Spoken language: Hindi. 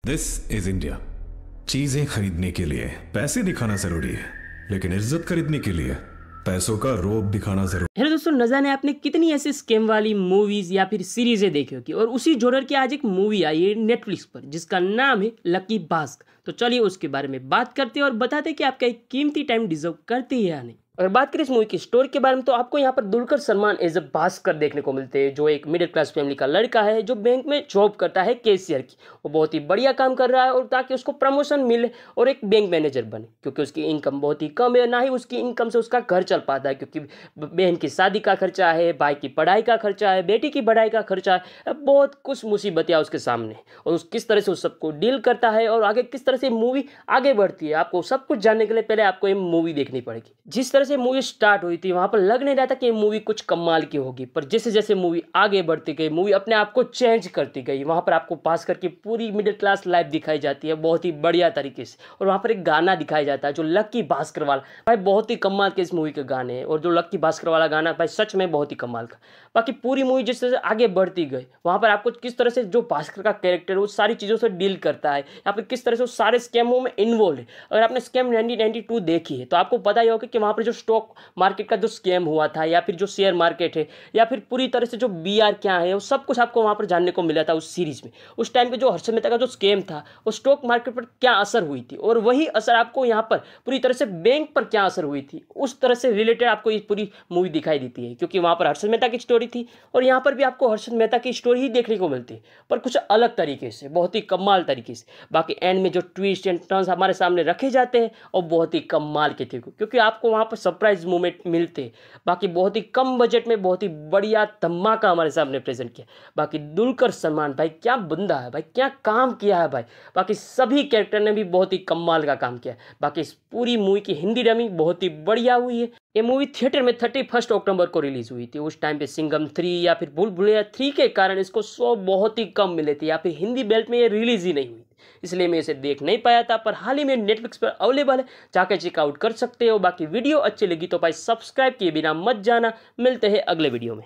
This is India. चीजें खरीदने के लिए पैसे दिखाना जरूरी है, लेकिन इज्जत खरीदने के लिए पैसों का रोब दिखाना जरूरी। हेलो दोस्तों, न जाने आपने कितनी ऐसी स्कैम वाली मूवीज या फिर सीरीजें देखी होगी, और उसी जॉनर की आज एक मूवी आई है नेटफ्लिक्स पर जिसका नाम है लकी भास्कर। तो चलिए उसके बारे में बात करते हैं और बताते हैं कि आपका एक कीमती टाइम डिजर्व करती है या नहीं। अगर बात करें इस मूवी की स्टोरी के बारे में तो आपको यहाँ पर दुलकर सलमान एज ए भास्कर देखने को मिलते हैं, जो एक मिडिल क्लास फैमिली का लड़का है जो बैंक में जॉब करता है कैशियर की। वो बहुत ही बढ़िया काम कर रहा है और ताकि उसको प्रमोशन मिले और एक बैंक मैनेजर बने, क्योंकि उसकी इनकम बहुत ही कम है, ना ही उसकी इनकम से उसका घर चल पाता है, क्योंकि बहन की शादी का खर्चा है, भाई की पढ़ाई का खर्चा है, बेटी की पढ़ाई का खर्चा है, बहुत कुछ मुसीबतें उसके सामने। और उस किस तरह से उस सबको डील करता है और आगे किस तरह से मूवी आगे बढ़ती है, आपको सब कुछ जानने के लिए पहले आपको ये मूवी देखनी पड़ेगी। जिस तरह से मूवी स्टार्ट हुई थी वहां पर लग नहीं रहा था कि ये मूवी कुछ कमाल की होगी, पर जैसे जैसे मूवी आगे बढ़ती गई मूवी अपने आप को चेंज करती गई। वहां पर आपको पास करके पूरी मिडिल क्लास लाइफ दिखाई जाती है बहुत ही बढ़िया तरीके से, और वहां पर एक गाना दिखाया जाता है जो लकी भास्कर वाला, भाई बहुत ही कमाल के इस मूवी के गाने हैं। और जो लकी भास्कर वाला गाना भाई सच में बहुत ही कमाल का। बाकी पूरी मूवी जिस तरह से आगे बढ़ती गई वहां पर आपको किस तरह से जो भास्कर का कैरेक्टर है वो सारी चीजों से डील करता है, या फिर किस तरह से वो सारे स्कैमों में इन्वॉल्व है। अगर आपने स्कैम 1992 देखी है तो आपको पता ही होगा कि वहां पर जो स्टॉक मार्केट का जो स्कैम हुआ था, या फिर जो शेयर मार्केट है, या फिर पूरी तरह से जो बीआर क्या है, वो सब कुछ आपको वहां पर जानने को मिला था उस सीरीज में। उस टाइम पे जो हर्षद मेहता का जो स्कैम था वो स्टॉक मार्केट पर क्या असर हुई थी, और वही असर आपको यहाँ पर पूरी तरह से बैंक पर क्या असर हुई थी, उस तरह से रिलेटेड आपको ये पूरी मूवी दिखाई देती है। क्योंकि वहां पर हर्षद मेहता की स्टोरी थी और यहाँ पर भी आपको हर्षद मेहता की स्टोरी ही देखने को मिलती है, पर कुछ अलग तरीके से, बहुत ही कमाल तरीके से। बाकी एंड में जो ट्विस्ट एंड टर्न्स हमारे सामने रखे जाते हैं और बहुत ही कमाल के थे, क्योंकि आपको वहां पर सरप्राइज मोमेंट मिलते। बाकी बहुत ही कम बजट में बहुत ही बढ़िया धमाका हमारे सामने प्रेजेंट किया। बाकी दुलकर सलमान भाई क्या बंदा है भाई, क्या काम किया है भाई। बाकी सभी कैरेक्टर ने भी बहुत ही कमाल का काम किया। बाकी इस पूरी मूवी की हिंदी डबिंग बहुत ही बढ़िया हुई है। ये मूवी थिएटर में 31 अक्टूबर को रिलीज हुई थी। उस टाइम पे सिंघम 3 या फिर भूल भुलैया 3 के कारण इसको शो बहुत ही कम मिले थे, या फिर हिंदी बेल्ट में ये रिलीज ही नहीं हुई, इसलिए मैं इसे देख नहीं पाया था। पर हाल ही में नेटफ्लिक्स पर अवेलेबल है, जाकर चेकआउट कर सकते हो। बाकी वीडियो अच्छी लगी तो भाई सब्सक्राइब किए बिना मत जाना। मिलते हैं अगले वीडियो में।